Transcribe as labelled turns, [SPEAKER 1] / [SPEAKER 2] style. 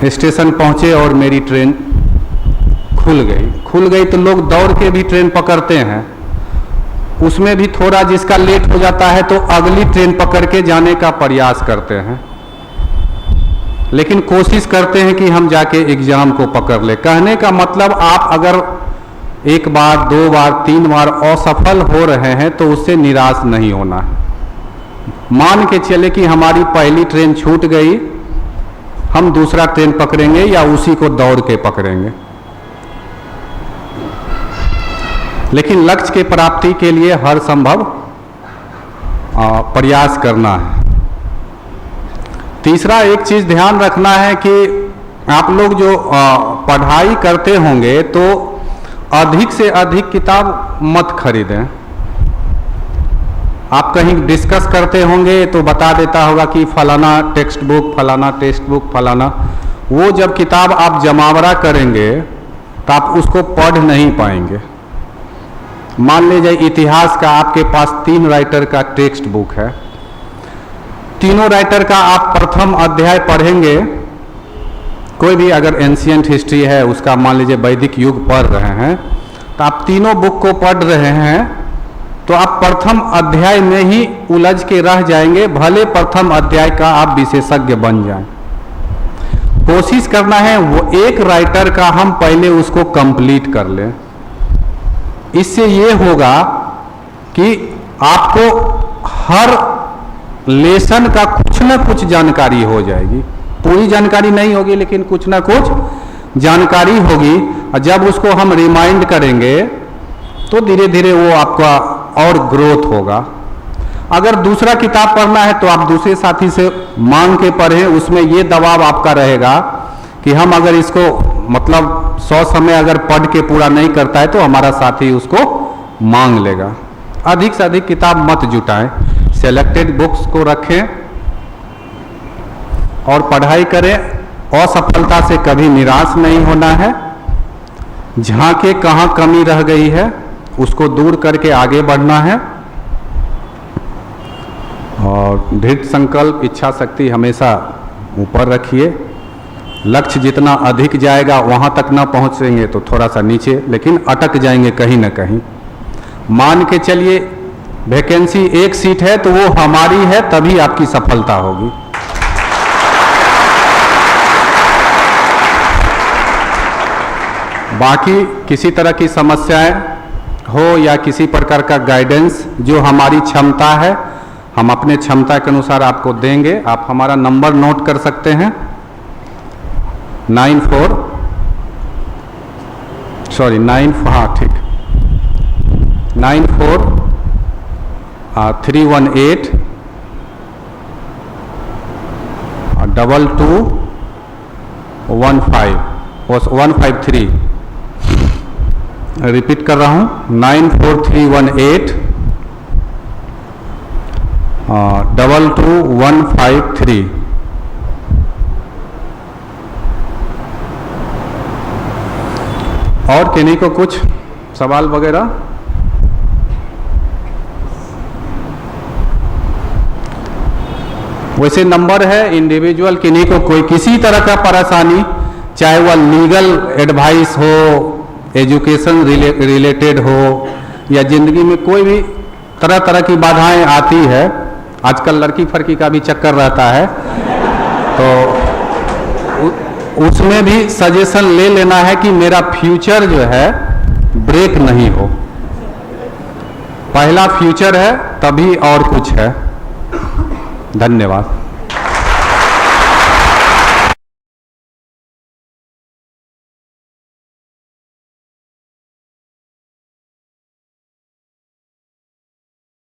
[SPEAKER 1] Station पहुंचे और मेरी ट्रेन खुल गई तो लोग दौड़ के भी ट्रेन पकड़ते हैं। उसमें भी थोड़ा जिसका लेट हो जाता है तो अगली ट्रेन पकड़ के जाने का प्रयास करते हैं, लेकिन कोशिश करते हैं कि हम जाके एग्जाम को पकड़ ले। कहने का मतलब आप अगर एक बार, दो बार, तीन बार असफल हो रहे हैं तो उससे निराश नहीं होना है। मान के चले कि हमारी पहली ट्रेन छूट गई, हम दूसरा ट्रेन पकड़ेंगे या उसी को दौड़ के पकड़ेंगे, लेकिन लक्ष्य के प्राप्ति के लिए हर संभव प्रयास करना है। तीसरा एक चीज ध्यान रखना है कि आप लोग जो पढ़ाई करते होंगे तो अधिक से अधिक किताब मत खरीदें। आप कहीं डिस्कस करते होंगे तो बता देता होगा कि फलाना टेक्स्ट बुक, फलाना टेक्स्ट बुक, फलाना। वो जब किताब आप जमावड़ा करेंगे तो आप उसको पढ़ नहीं पाएंगे। मान लीजिए इतिहास का आपके पास 3 राइटर का टेक्स्ट बुक है, तीनों राइटर का आप प्रथम अध्याय पढ़ेंगे। कोई भी अगर एंशिएंट हिस्ट्री है उसका मान लीजिए वैदिक युग पढ़ रहे हैं तो आप तीनों बुक को पढ़ रहे हैं तो आप प्रथम अध्याय में ही उलझ के रह जाएंगे, भले प्रथम अध्याय का आप विशेषज्ञ बन जाएं। कोशिश करना है वो एक राइटर का हम पहले उसको कंप्लीट कर लें। इससे ये होगा कि आपको हर लेसन का कुछ ना कुछ जानकारी हो जाएगी। पूरी जानकारी नहीं होगी लेकिन कुछ ना कुछ जानकारी होगी, और जब उसको हम रिमाइंड करेंगे तो धीरे धीरे वो आपका और ग्रोथ होगा। अगर दूसरा किताब पढ़ना है तो आप दूसरे साथी से मांग के पढ़ें। उसमें ये दबाव आपका रहेगा कि हम अगर इसको मतलब 100 समय अगर पढ़ के पूरा नहीं करता है तो हमारा साथी उसको मांग लेगा। अधिक से अधिक किताब मत जुटाएं, सेलेक्टेड बुक्स को रखें और पढ़ाई करें। असफलता से कभी निराश नहीं होना है। झांके कहाँ कमी रह गई है उसको दूर करके आगे बढ़ना है, और दृढ़ संकल्प, इच्छा शक्ति हमेशा ऊपर रखिए। लक्ष्य जितना अधिक जाएगा वहां तक ना पहुंचेंगे तो थोड़ा सा नीचे, लेकिन अटक जाएंगे कहीं ना कहीं। मान के चलिए वैकेंसी 1 सीट है तो वो हमारी है, तभी आपकी सफलता होगी। बाकी किसी तरह की समस्याएं हो या किसी प्रकार का गाइडेंस, जो हमारी क्षमता है हम अपने क्षमता के अनुसार आपको देंगे। आप हमारा नंबर नोट कर सकते हैं 94 318 153। रिपीट कर रहा हूं 94318 22153। और किन्हीं को कुछ सवाल वगैरह? वैसे नंबर है इंडिविजुअल, किन्हीं को कोई किसी तरह का परेशानी, चाहे वह लीगल एडवाइस हो, एजुकेशन रिलेटेड हो, या जिंदगी में कोई भी तरह तरह की बाधाएं आती है। आजकल लड़की फड़की का भी चक्कर रहता है तो उसमें भी सजेशन ले लेना है कि मेरा फ्यूचर जो है ब्रेक नहीं हो। पहला फ्यूचर है तभी और कुछ है। धन्यवाद।